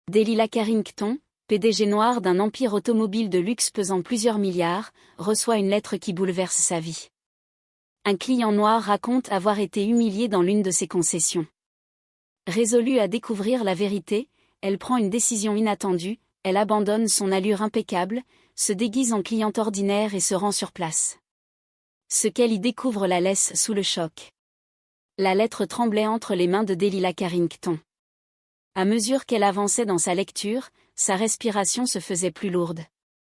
Delilah Carrington, PDG noire d'un empire automobile de luxe pesant plusieurs milliards, reçoit une lettre qui bouleverse sa vie. Un client noir raconte avoir été humilié dans l'une de ses concessions. Résolue à découvrir la vérité, elle prend une décision inattendue, elle abandonne son allure impeccable, se déguise en cliente ordinaire et se rend sur place. Ce qu'elle y découvre la laisse sous le choc. La lettre tremblait entre les mains de Delilah Carrington. À mesure qu'elle avançait dans sa lecture, sa respiration se faisait plus lourde.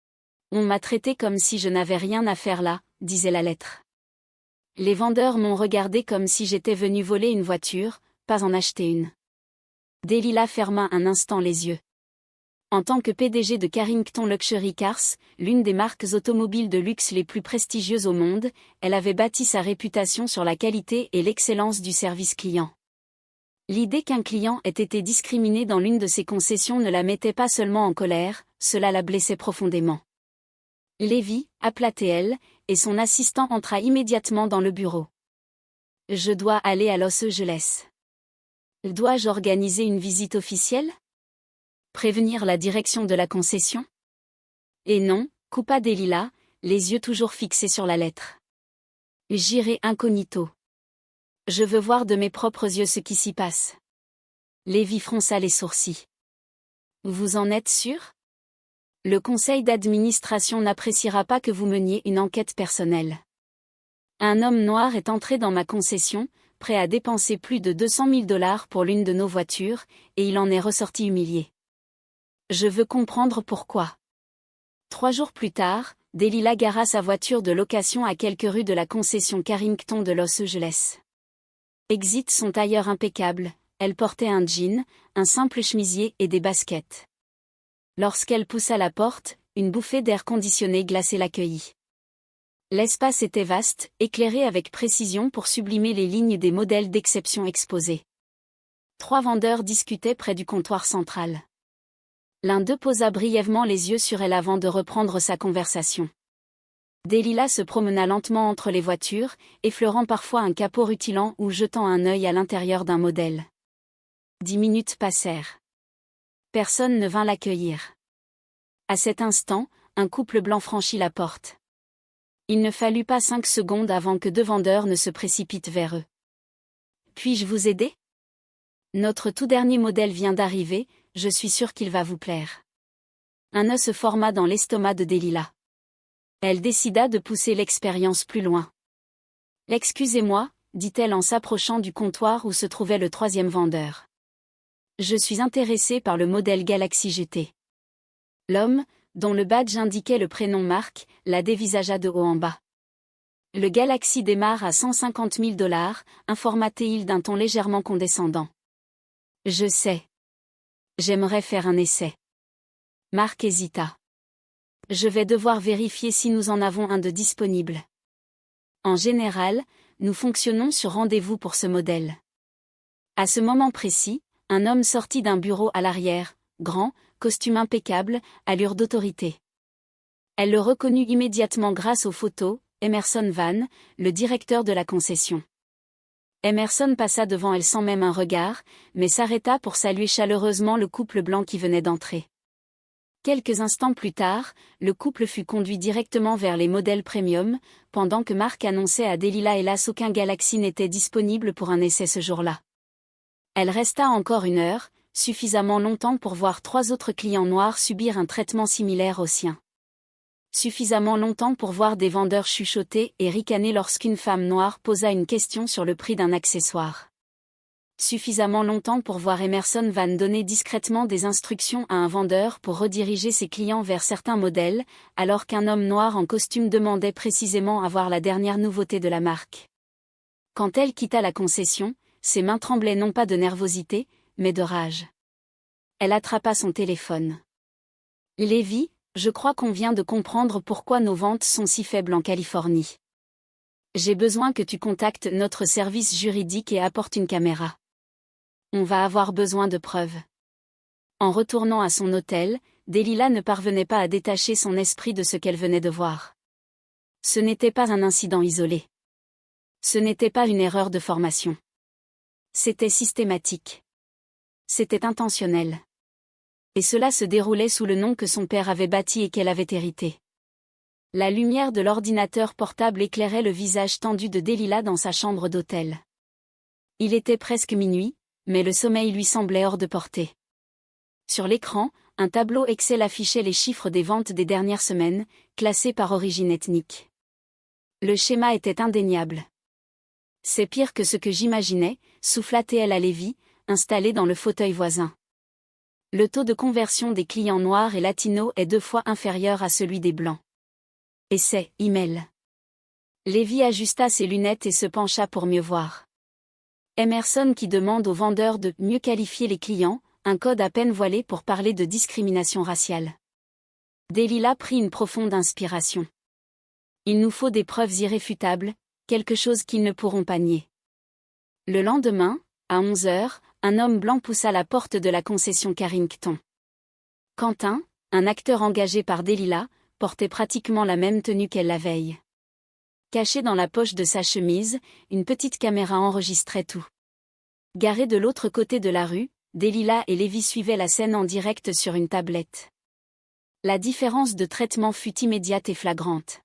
« On m'a traité comme si je n'avais rien à faire là », disait la lettre. « Les vendeurs m'ont regardé comme si j'étais venue voler une voiture, pas en acheter une. » Delilah ferma un instant les yeux. En tant que PDG de Carrington Luxury Cars, l'une des marques automobiles de luxe les plus prestigieuses au monde, elle avait bâti sa réputation sur la qualité et l'excellence du service client. L'idée qu'un client ait été discriminé dans l'une de ses concessions ne la mettait pas seulement en colère, cela la blessait profondément. Lévi, appela-t-elle, et son assistant entra immédiatement dans le bureau. « Je dois aller à Los Angeles. Dois-je organiser une visite officielle ? Prévenir la direction de la concession ? » Et non, coupa Delilah, les yeux toujours fixés sur la lettre. « J'irai incognito. Je veux voir de mes propres yeux ce qui s'y passe. » Lévi fronça les sourcils. « Vous en êtes sûr ? Le conseil d'administration n'appréciera pas que vous meniez une enquête personnelle. Un homme noir est entré dans ma concession, prêt à dépenser plus de $200 000 pour l'une de nos voitures, et il en est ressorti humilié. Je veux comprendre pourquoi. » 3 jours plus tard, Delilah gara sa voiture de location à quelques rues de la concession Carrington de Los Angeles. Exit son tailleur impeccable, elle portait un jean, un simple chemisier et des baskets. Lorsqu'elle poussa la porte, une bouffée d'air conditionné glacé l'accueillit. L'espace était vaste, éclairé avec précision pour sublimer les lignes des modèles d'exception exposés. 3 vendeurs discutaient près du comptoir central. L'un d'eux posa brièvement les yeux sur elle avant de reprendre sa conversation. Delilah se promena lentement entre les voitures, effleurant parfois un capot rutilant ou jetant un œil à l'intérieur d'un modèle. 10 minutes passèrent. Personne ne vint l'accueillir. À cet instant, un couple blanc franchit la porte. Il ne fallut pas 5 secondes avant que 2 vendeurs ne se précipitent vers eux. « Puis-je vous aider ? Notre tout dernier modèle vient d'arriver, je suis sûre qu'il va vous plaire. » Un nœud se forma dans l'estomac de Delilah. Elle décida de pousser l'expérience plus loin. « Excusez-moi, » dit-elle en s'approchant du comptoir où se trouvait le 3e vendeur. « Je suis intéressée par le modèle Galaxy GT. » L'homme, dont le badge indiquait le prénom Marc, la dévisagea de haut en bas. « Le Galaxy démarre à $150 000, informa-t-il d'un ton légèrement condescendant. « Je sais. J'aimerais faire un essai. » Marc hésita. « Je vais devoir vérifier si nous en avons un de disponible. En général, nous fonctionnons sur rendez-vous pour ce modèle. » À ce moment précis, un homme sortit d'un bureau à l'arrière, grand, costume impeccable, allure d'autorité. Elle le reconnut immédiatement grâce aux photos, Emerson Van, le directeur de la concession. Emerson passa devant elle sans même un regard, mais s'arrêta pour saluer chaleureusement le couple blanc qui venait d'entrer. Quelques instants plus tard, le couple fut conduit directement vers les modèles premium, pendant que Marc annonçait à Delilah hélas aucun Galaxy n'était disponible pour un essai ce jour-là. Elle resta encore 1 heure, suffisamment longtemps pour voir 3 autres clients noirs subir un traitement similaire au sien. Suffisamment longtemps pour voir des vendeurs chuchoter et ricaner lorsqu'une femme noire posa une question sur le prix d'un accessoire. Suffisamment longtemps pour voir Emerson Van donner discrètement des instructions à un vendeur pour rediriger ses clients vers certains modèles, alors qu'un homme noir en costume demandait précisément à voir la dernière nouveauté de la marque. Quand elle quitta la concession, ses mains tremblaient non pas de nervosité, mais de rage. Elle attrapa son téléphone. « Lévi, je crois qu'on vient de comprendre pourquoi nos ventes sont si faibles en Californie. J'ai besoin que tu contactes notre service juridique et apportes une caméra. On va avoir besoin de preuves. » En retournant à son hôtel, Delilah ne parvenait pas à détacher son esprit de ce qu'elle venait de voir. Ce n'était pas un incident isolé. Ce n'était pas une erreur de formation. C'était systématique. C'était intentionnel. Et cela se déroulait sous le nom que son père avait bâti et qu'elle avait hérité. La lumière de l'ordinateur portable éclairait le visage tendu de Delilah dans sa chambre d'hôtel. Il était presque minuit, mais le sommeil lui semblait hors de portée. Sur l'écran, un tableau Excel affichait les chiffres des ventes des dernières semaines, classés par origine ethnique. Le schéma était indéniable. C'est pire que ce que j'imaginais, souffla-t-elle à Lévi, installé dans le fauteuil voisin. Le taux de conversion des clients noirs et latinos est 2 fois inférieur à celui des blancs. Et c'est email. Lévi ajusta ses lunettes et se pencha pour mieux voir. Emerson qui demande aux vendeurs de mieux qualifier les clients, un code à peine voilé pour parler de discrimination raciale. Delilah prit une profonde inspiration. Il nous faut des preuves irréfutables, quelque chose qu'ils ne pourront pas nier. Le lendemain, à 11 heures, un homme blanc poussa la porte de la concession Carrington. Quentin, un acteur engagé par Delilah, portait pratiquement la même tenue qu'elle la veille. Caché dans la poche de sa chemise, une petite caméra enregistrait tout. Garé de l'autre côté de la rue, Delilah et Lévi suivaient la scène en direct sur une tablette. La différence de traitement fut immédiate et flagrante.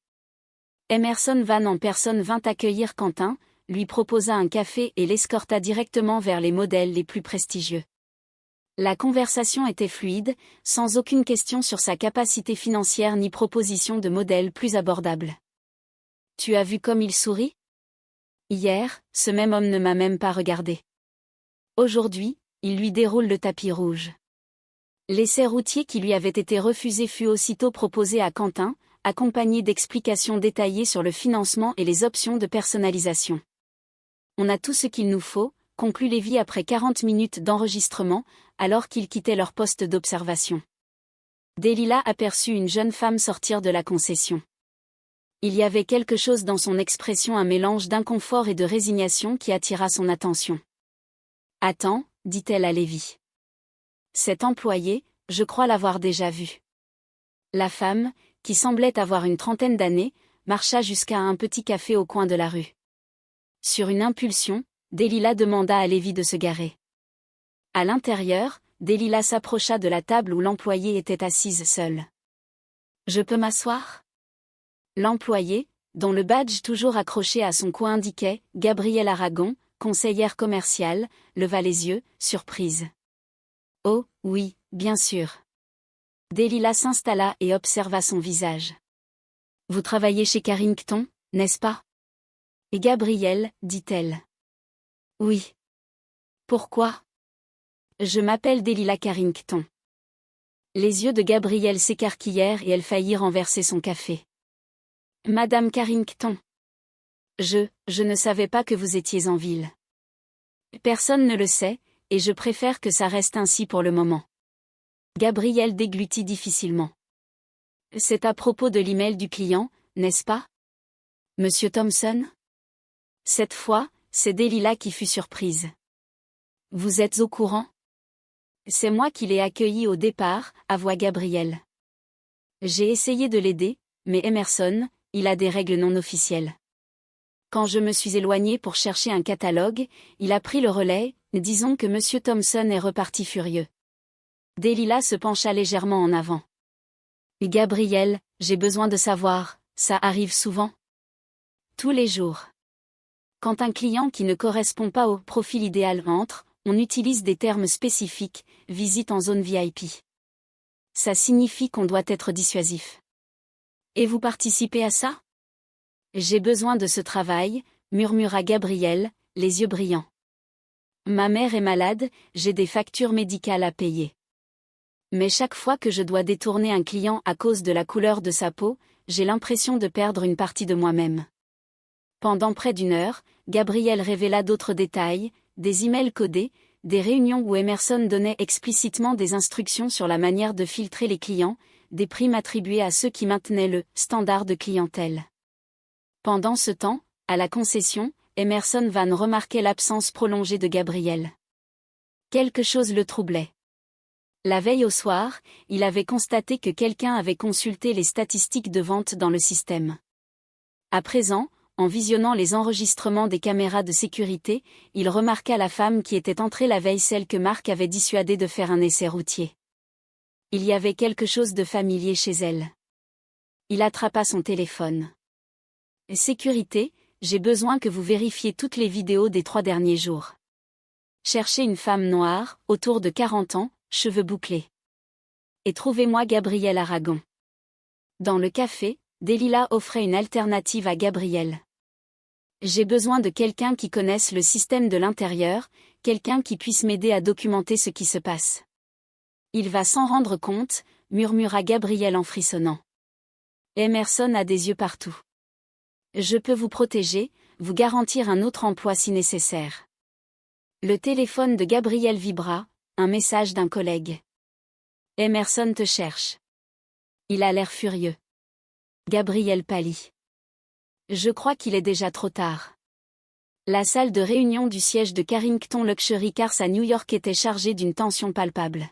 Emerson Van en personne vint accueillir Quentin, lui proposa un café et l'escorta directement vers les modèles les plus prestigieux. La conversation était fluide, sans aucune question sur sa capacité financière ni proposition de modèles plus abordables. « Tu as vu comme il sourit ? Hier, ce même homme ne m'a même pas regardé. Aujourd'hui, il lui déroule le tapis rouge. » L'essai routier qui lui avait été refusé fut aussitôt proposé à Quentin, accompagné d'explications détaillées sur le financement et les options de personnalisation. « On a tout ce qu'il nous faut », conclut Lévi après 40 minutes d'enregistrement, alors qu'ils quittaient leur poste d'observation. Delilah aperçut une jeune femme sortir de la concession. Il y avait quelque chose dans son expression, un mélange d'inconfort et de résignation qui attira son attention. « Attends, » dit-elle à Lévi. « Cet employé, je crois l'avoir déjà vu. » La femme, qui semblait avoir une trentaine d'années, marcha jusqu'à un petit café au coin de la rue. Sur une impulsion, Delilah demanda à Lévi de se garer. À l'intérieur, Delilah s'approcha de la table où l'employée était assise seule. « Je peux m'asseoir ?» L'employée, dont le badge toujours accroché à son cou indiquait « Gabrielle Aragon, conseillère commerciale », leva les yeux, surprise. « Oh, oui, bien sûr. » Delilah s'installa et observa son visage. « Vous travaillez chez Carrington, n'est-ce pas ? » Et Gabrielle, dit-elle. « Oui. Pourquoi ? » Je m'appelle Delilah Carrington. Les yeux de Gabrielle s'écarquillèrent et elle faillit renverser son café. « Madame Carrington. Je ne savais pas que vous étiez en ville. Personne ne le sait, et je préfère que ça reste ainsi pour le moment. » Gabrielle déglutit difficilement. « C'est à propos de l'email du client, n'est-ce pas ? Monsieur Thompson ? » Cette fois, c'est Delilah qui fut surprise. « Vous êtes au courant ? » C'est moi qui l'ai accueilli au départ, avoua Gabrielle. J'ai essayé de l'aider, mais Emerson, il a des règles non officielles. Quand je me suis éloignée pour chercher un catalogue, il a pris le relais, disons que Monsieur Thompson est reparti furieux. Delilah se pencha légèrement en avant. « Gabrielle, j'ai besoin de savoir, ça arrive souvent ? » Tous les jours. Quand un client qui ne correspond pas au profil idéal entre, on utilise des termes spécifiques, visite en zone VIP. Ça signifie qu'on doit être dissuasif. Et vous participez à ça ? J'ai besoin de ce travail, murmura Gabrielle, les yeux brillants. Ma mère est malade, j'ai des factures médicales à payer. Mais chaque fois que je dois détourner un client à cause de la couleur de sa peau, j'ai l'impression de perdre une partie de moi-même. Pendant près d'1 heure, Gabrielle révéla d'autres détails, des emails codés, des réunions où Emerson donnait explicitement des instructions sur la manière de filtrer les clients, des primes attribuées à ceux qui maintenaient le « standard de clientèle ». Pendant ce temps, à la concession, Emerson Van remarquait l'absence prolongée de Gabrielle. Quelque chose le troublait. La veille au soir, il avait constaté que quelqu'un avait consulté les statistiques de vente dans le système. À présent, en visionnant les enregistrements des caméras de sécurité, il remarqua la femme qui était entrée la veille, celle que Marc avait dissuadée de faire un essai routier. Il y avait quelque chose de familier chez elle. Il attrapa son téléphone. Sécurité, j'ai besoin que vous vérifiez toutes les vidéos des 3 derniers jours. Cherchez une femme noire, autour de 40 ans, cheveux bouclés. Et trouvez-moi Gabriel Aragon. Dans le café, Delilah offrait une alternative à Gabriel. J'ai besoin de quelqu'un qui connaisse le système de l'intérieur, quelqu'un qui puisse m'aider à documenter ce qui se passe. Il va s'en rendre compte, murmura Gabriel en frissonnant. Emerson a des yeux partout. Je peux vous protéger, vous garantir un autre emploi si nécessaire. Le téléphone de Gabriel vibra, un message d'un collègue. Emerson te cherche. Il a l'air furieux. Gabriel pâlit. Je crois qu'il est déjà trop tard. La salle de réunion du siège de Carrington Luxury Cars à New York était chargée d'une tension palpable.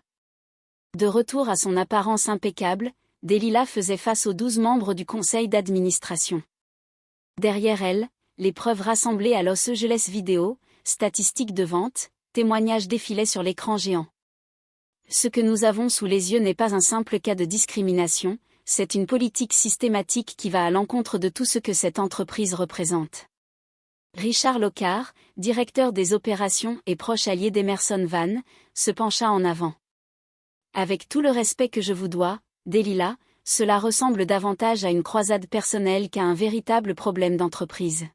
De retour à son apparence impeccable, Delilah faisait face aux 12 membres du conseil d'administration. Derrière elle, les preuves rassemblées à Los Angeles Video, statistiques de vente, témoignages défilaient sur l'écran géant. Ce que nous avons sous les yeux n'est pas un simple cas de discrimination, c'est une politique systématique qui va à l'encontre de tout ce que cette entreprise représente. Richard Lockhart, directeur des opérations et proche allié d'Emerson Van, se pencha en avant. Avec tout le respect que je vous dois, Delilah, cela ressemble davantage à une croisade personnelle qu'à un véritable problème d'entreprise.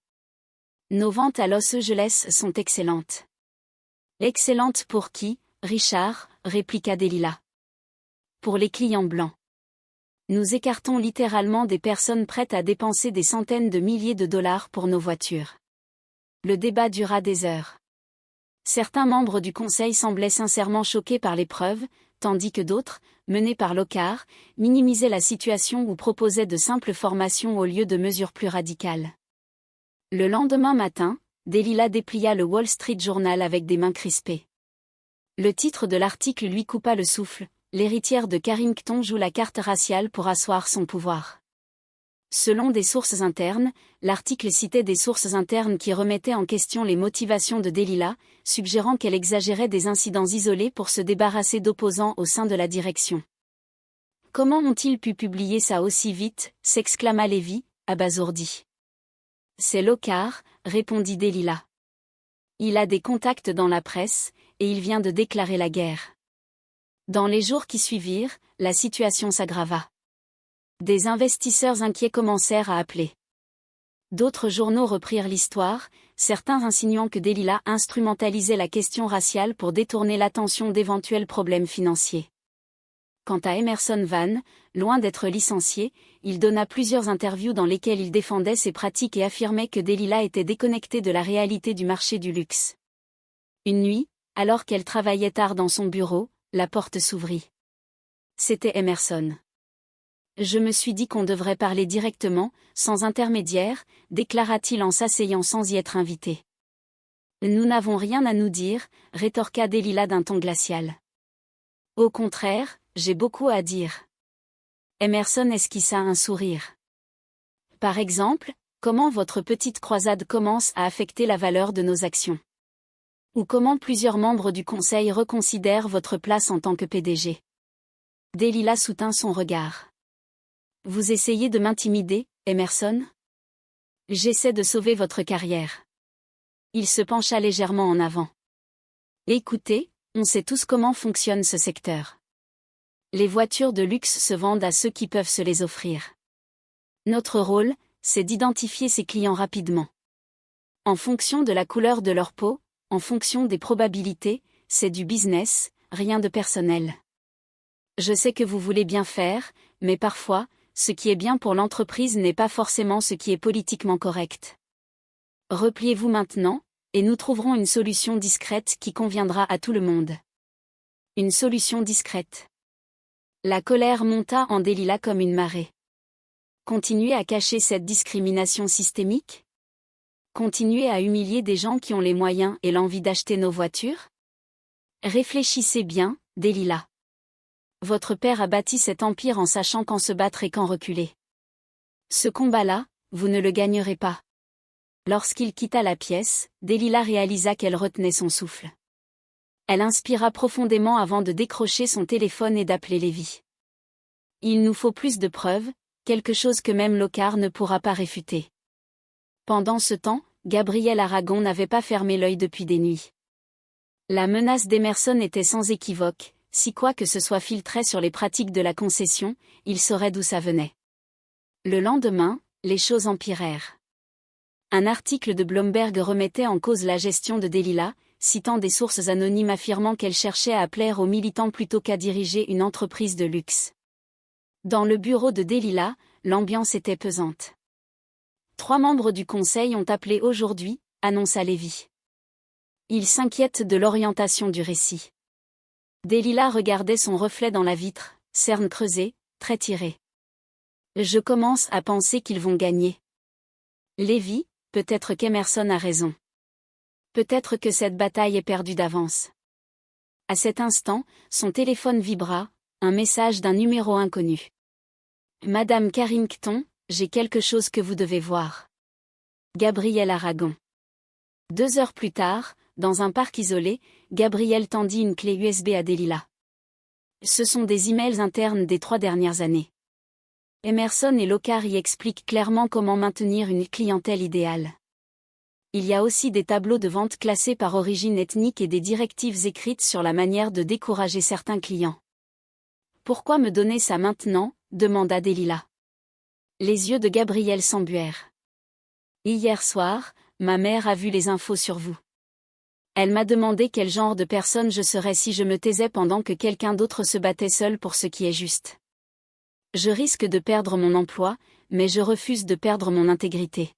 Nos ventes à Los Angeles sont excellentes. Excellentes pour qui, Richard, répliqua Delilah. Pour les clients blancs. Nous écartons littéralement des personnes prêtes à dépenser des centaines de milliers de dollars pour nos voitures. Le débat dura des heures. Certains membres du conseil semblaient sincèrement choqués par les preuves, tandis que d'autres, menés par Lockhart, minimisaient la situation ou proposaient de simples formations au lieu de mesures plus radicales. Le lendemain matin, Delilah déplia le Wall Street Journal avec des mains crispées. Le titre de l'article lui coupa le souffle, l'héritière de Carrington joue la carte raciale pour asseoir son pouvoir. Selon des sources internes, l'article citait des sources internes qui remettaient en question les motivations de Delilah, suggérant qu'elle exagérait des incidents isolés pour se débarrasser d'opposants au sein de la direction. Comment ont-ils pu publier ça aussi vite, s'exclama Levy, abasourdi. C'est Lockhart, répondit Delilah. Il a des contacts dans la presse, et il vient de déclarer la guerre. Dans les jours qui suivirent, la situation s'aggrava. Des investisseurs inquiets commencèrent à appeler. D'autres journaux reprirent l'histoire, certains insinuant que Delilah instrumentalisait la question raciale pour détourner l'attention d'éventuels problèmes financiers. Quant à Emerson Van, loin d'être licencié, il donna plusieurs interviews dans lesquelles il défendait ses pratiques et affirmait que Delilah était déconnectée de la réalité du marché du luxe. Une nuit, alors qu'elle travaillait tard dans son bureau, la porte s'ouvrit. C'était Emerson. Je me suis dit qu'on devrait parler directement, sans intermédiaire, déclara-t-il en s'asseyant sans y être invité. Nous n'avons rien à nous dire, rétorqua Delilah d'un ton glacial. Au contraire, j'ai beaucoup à dire. Emerson esquissa un sourire. Par exemple, comment votre petite croisade commence à affecter la valeur de nos actions. Ou comment plusieurs membres du conseil reconsidèrent votre place en tant que PDG. Delilah soutint son regard. Vous essayez de m'intimider, Emerson? J'essaie de sauver votre carrière. Il se pencha légèrement en avant. Écoutez, on sait tous comment fonctionne ce secteur. Les voitures de luxe se vendent à ceux qui peuvent se les offrir. Notre rôle, c'est d'identifier ces clients rapidement. En fonction de la couleur de leur peau, en fonction des probabilités, c'est du business, rien de personnel. Je sais que vous voulez bien faire, mais parfois, ce qui est bien pour l'entreprise n'est pas forcément ce qui est politiquement correct. Repliez-vous maintenant, et nous trouverons une solution discrète qui conviendra à tout le monde. Une solution discrète. La colère monta en Delilah comme une marée. Continuer à cacher cette discrimination systémique? Continuer à humilier des gens qui ont les moyens et l'envie d'acheter nos voitures? Réfléchissez bien, Delilah. Votre père a bâti cet empire en sachant quand se battre et quand reculer. Ce combat-là, vous ne le gagnerez pas. Lorsqu'il quitta la pièce, Delilah réalisa qu'elle retenait son souffle. Elle inspira profondément avant de décrocher son téléphone et d'appeler Lévi. Il nous faut plus de preuves, quelque chose que même Lockhart ne pourra pas réfuter. Pendant ce temps, Gabriel Aragon n'avait pas fermé l'œil depuis des nuits. La menace d'Emerson était sans équivoque, si quoi que ce soit filtrait sur les pratiques de la concession, il saurait d'où ça venait. Le lendemain, les choses empirèrent. Un article de Bloomberg remettait en cause la gestion de Delilah, citant des sources anonymes affirmant qu'elle cherchait à plaire aux militants plutôt qu'à diriger une entreprise de luxe. Dans le bureau de Delilah, l'ambiance était pesante. 3 membres du conseil ont appelé aujourd'hui, annonça Lévi. Ils s'inquiètent de l'orientation du récit. Delilah regardait son reflet dans la vitre, cernes creusées, traits tirés. Je commence à penser qu'ils vont gagner. Lévi, peut-être qu'Emerson a raison. Peut-être que cette bataille est perdue d'avance. À cet instant, son téléphone vibra, un message d'un numéro inconnu. Madame Carrington, j'ai quelque chose que vous devez voir. Gabriel Aragon. 2 heures plus tard, dans un parc isolé, Gabriel tendit une clé USB à Delilah. Ce sont des emails internes des 3 dernières années. Emerson et Lockhart y expliquent clairement comment maintenir une clientèle idéale. Il y a aussi des tableaux de vente classés par origine ethnique et des directives écrites sur la manière de décourager certains clients. Pourquoi me donner ça maintenant ? Demanda Delilah. Les yeux de Gabriel s'embuèrent. Hier soir, ma mère a vu les infos sur vous. Elle m'a demandé quel genre de personne je serais si je me taisais pendant que quelqu'un d'autre se battait seul pour ce qui est juste. Je risque de perdre mon emploi, mais je refuse de perdre mon intégrité.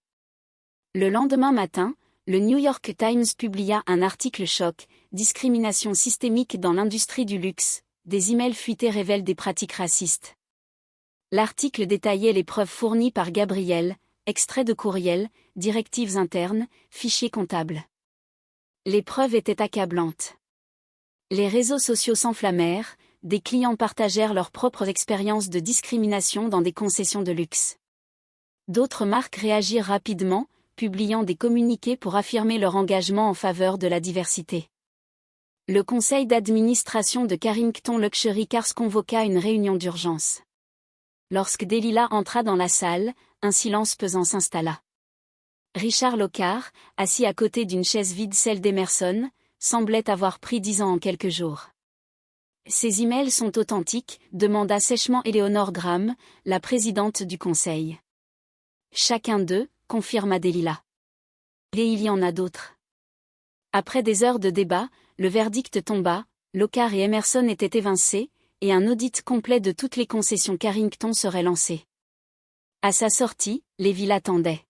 Le lendemain matin, le New York Times publia un article choc, discrimination systémique dans l'industrie du luxe, des emails fuités révèlent des pratiques racistes. L'article détaillait les preuves fournies par Gabriel, extraits de courriels, directives internes, fichiers comptables. Les preuves étaient accablantes. Les réseaux sociaux s'enflammèrent, des clients partagèrent leurs propres expériences de discrimination dans des concessions de luxe. D'autres marques réagirent rapidement, publiant des communiqués pour affirmer leur engagement en faveur de la diversité. Le conseil d'administration de Carrington Luxury Cars convoqua une réunion d'urgence. Lorsque Delilah entra dans la salle, un silence pesant s'installa. Richard Lockhart, assis à côté d'une chaise vide, celle d'Emerson, semblait avoir pris 10 ans en quelques jours. Ces emails sont authentiques, demanda sèchement Eleanor Graham, la présidente du conseil. Chacun d'eux, confirma Delilah. Et il y en a d'autres. Après des heures de débat, le verdict tomba, Lockhart et Emerson étaient évincés, et un audit complet de toutes les concessions Carrington serait lancé. À sa sortie, Lévi l'attendait.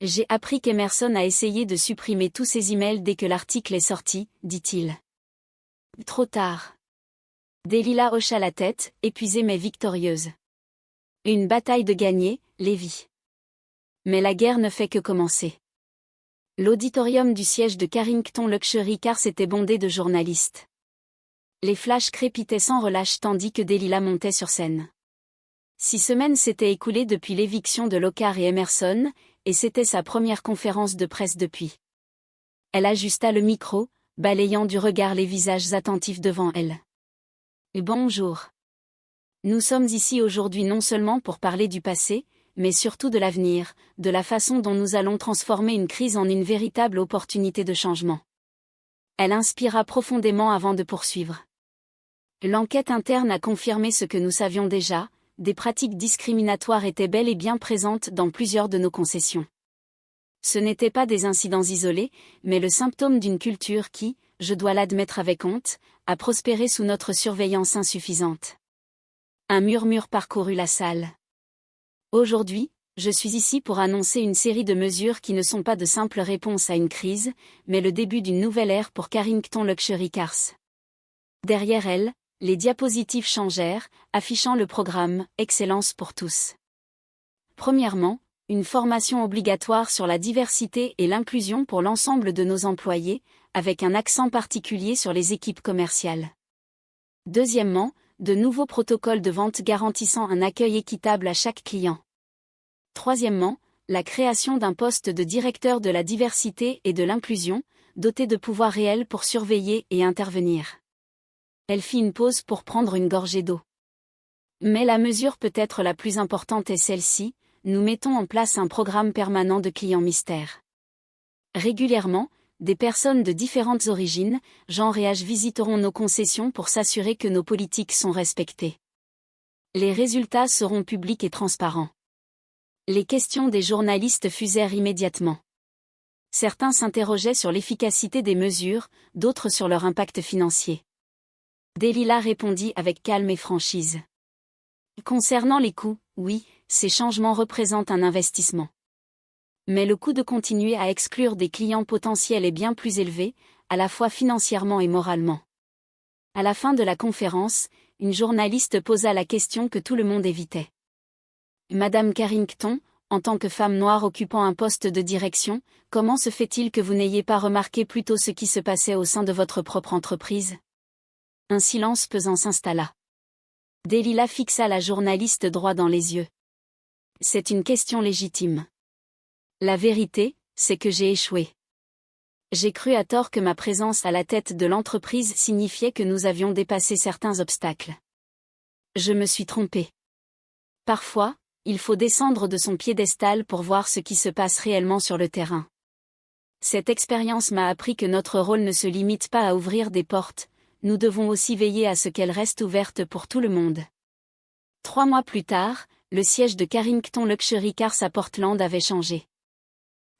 J'ai appris qu'Emerson a essayé de supprimer tous ses emails dès que l'article est sorti, dit-il. Trop tard. Delilah hocha la tête, épuisée mais victorieuse. Une bataille de gagnée, Lévi. Mais la guerre ne fait que commencer. L'auditorium du siège de Carrington Luxury Cars était bondé de journalistes. Les flashs crépitaient sans relâche tandis que Delilah montait sur scène. 6 semaines s'étaient écoulées depuis l'éviction de Lockhart et Emerson, et c'était sa première conférence de presse depuis. Elle ajusta le micro, balayant du regard les visages attentifs devant elle. Bonjour. Nous sommes ici aujourd'hui non seulement pour parler du passé, mais surtout de l'avenir, de la façon dont nous allons transformer une crise en une véritable opportunité de changement. Elle inspira profondément avant de poursuivre. L'enquête interne a confirmé ce que nous savions déjà, des pratiques discriminatoires étaient bel et bien présentes dans plusieurs de nos concessions. Ce n'étaient pas des incidents isolés, mais le symptôme d'une culture qui, je dois l'admettre avec honte, a prospéré sous notre surveillance insuffisante. Un murmure parcourut la salle. Aujourd'hui, je suis ici pour annoncer une série de mesures qui ne sont pas de simples réponses à une crise, mais le début d'une nouvelle ère pour Carrington Luxury Cars. Derrière elle, les diapositives changèrent, affichant le programme « Excellence pour tous ». Premièrement, une formation obligatoire sur la diversité et l'inclusion pour l'ensemble de nos employés, avec un accent particulier sur les équipes commerciales. Deuxièmement, de nouveaux protocoles de vente garantissant un accueil équitable à chaque client. Troisièmement, la création d'un poste de directeur de la diversité et de l'inclusion, dotée de pouvoirs réels pour surveiller et intervenir. Elle fit une pause pour prendre une gorgée d'eau. Mais la mesure peut-être la plus importante est celle-ci, nous mettons en place un programme permanent de clients mystères. Régulièrement, des personnes de différentes origines, genres et âges visiteront nos concessions pour s'assurer que nos politiques sont respectées. Les résultats seront publics et transparents. Les questions des journalistes fusèrent immédiatement. Certains s'interrogeaient sur l'efficacité des mesures, d'autres sur leur impact financier. Delilah répondit avec calme et franchise. Concernant les coûts, oui, ces changements représentent un investissement. Mais le coût de continuer à exclure des clients potentiels est bien plus élevé, à la fois financièrement et moralement. À la fin de la conférence, une journaliste posa la question que tout le monde évitait. Madame Carrington, en tant que femme noire occupant un poste de direction, comment se fait-il que vous n'ayez pas remarqué plus tôt ce qui se passait au sein de votre propre entreprise? Un silence pesant s'installa. Delilah fixa la journaliste droit dans les yeux. C'est une question légitime. La vérité, c'est que j'ai échoué. J'ai cru à tort que ma présence à la tête de l'entreprise signifiait que nous avions dépassé certains obstacles. Je me suis trompée. Parfois, il faut descendre de son piédestal pour voir ce qui se passe réellement sur le terrain. Cette expérience m'a appris que notre rôle ne se limite pas à ouvrir des portes, nous devons aussi veiller à ce qu'elles restent ouvertes pour tout le monde. 3 mois plus tard, le siège de Carrington Luxury Cars à Portland avait changé.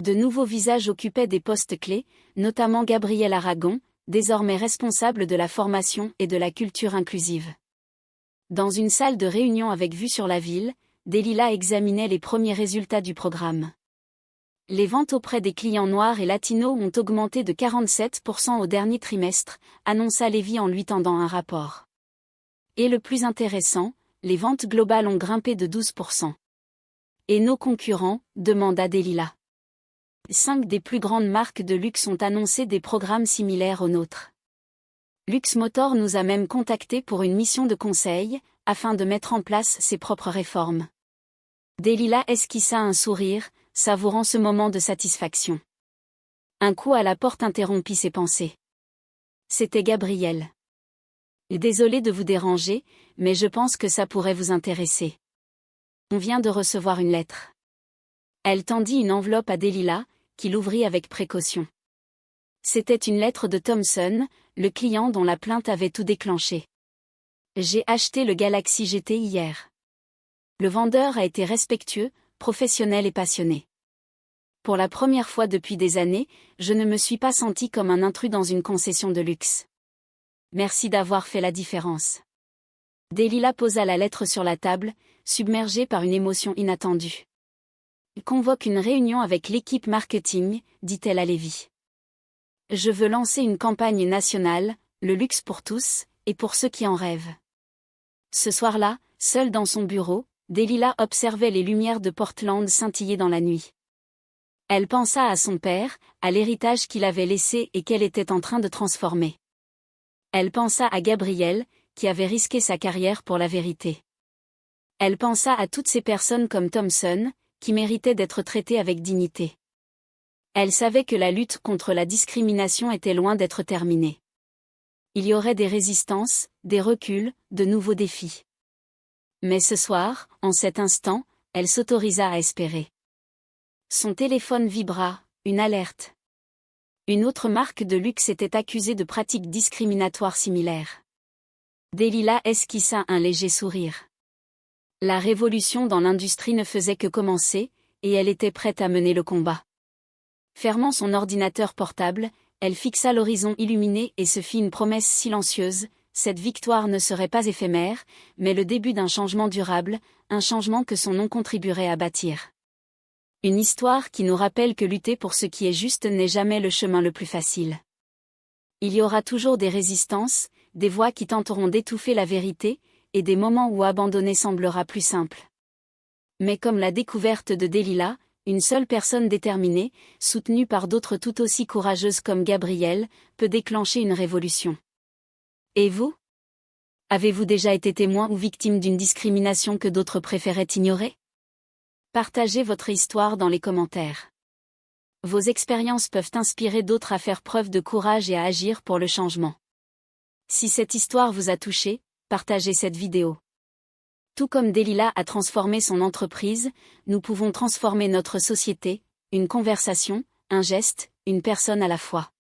De nouveaux visages occupaient des postes clés, notamment Gabriel Aragon, désormais responsable de la formation et de la culture inclusive. Dans une salle de réunion avec vue sur la ville, Delilah examinait les premiers résultats du programme. Les ventes auprès des clients noirs et latinos ont augmenté de 47% au dernier trimestre, annonça Levy en lui tendant un rapport. Et le plus intéressant, les ventes globales ont grimpé de 12%. Et nos concurrents, demanda Delilah. 5 des plus grandes marques de luxe ont annoncé des programmes similaires aux nôtres. Lux Motor nous a même contactés pour une mission de conseil, afin de mettre en place ses propres réformes. Delilah esquissa un sourire, savourant ce moment de satisfaction. Un coup à la porte interrompit ses pensées. C'était Gabriel. Désolé de vous déranger, mais je pense que ça pourrait vous intéresser. On vient de recevoir une lettre. Elle tendit une enveloppe à Delilah, qui l'ouvrit avec précaution. C'était une lettre de Thomson, le client dont la plainte avait tout déclenché. J'ai acheté le Galaxy GT hier. Le vendeur a été respectueux, professionnel et passionné. Pour la première fois depuis des années, je ne me suis pas senti comme un intrus dans une concession de luxe. Merci d'avoir fait la différence. Delilah posa la lettre sur la table, submergée par une émotion inattendue. Convoque une réunion avec l'équipe marketing, dit-elle à Levy. Je veux lancer une campagne nationale, le luxe pour tous, et pour ceux qui en rêvent. Ce soir-là, seule dans son bureau, Delilah observait les lumières de Portland scintiller dans la nuit. Elle pensa à son père, à l'héritage qu'il avait laissé et qu'elle était en train de transformer. Elle pensa à Gabriel, qui avait risqué sa carrière pour la vérité. Elle pensa à toutes ces personnes comme Thomson, qui méritaient d'être traitées avec dignité. Elle savait que la lutte contre la discrimination était loin d'être terminée. Il y aurait des résistances, des reculs, de nouveaux défis. Mais ce soir, en cet instant, elle s'autorisa à espérer. Son téléphone vibra, une alerte. Une autre marque de luxe était accusée de pratiques discriminatoires similaires. Delilah esquissa un léger sourire. La révolution dans l'industrie ne faisait que commencer, et elle était prête à mener le combat. Fermant son ordinateur portable, elle fixa l'horizon illuminé et se fit une promesse silencieuse, cette victoire ne serait pas éphémère, mais le début d'un changement durable, un changement que son nom contribuerait à bâtir. Une histoire qui nous rappelle que lutter pour ce qui est juste n'est jamais le chemin le plus facile. Il y aura toujours des résistances, des voix qui tenteront d'étouffer la vérité, et des moments où abandonner semblera plus simple. Mais comme la découverte de Delilah, une seule personne déterminée, soutenue par d'autres tout aussi courageuses comme Gabriel, peut déclencher une révolution. Et vous? Avez-vous déjà été témoin ou victime d'une discrimination que d'autres préféraient ignorer? Partagez votre histoire dans les commentaires. vos expériences peuvent inspirer d'autres à faire preuve de courage et à agir pour le changement. Si cette histoire vous a touché, partagez cette vidéo. Tout comme Delila a transformé son entreprise, nous pouvons transformer notre société, une conversation, un geste, une personne à la fois.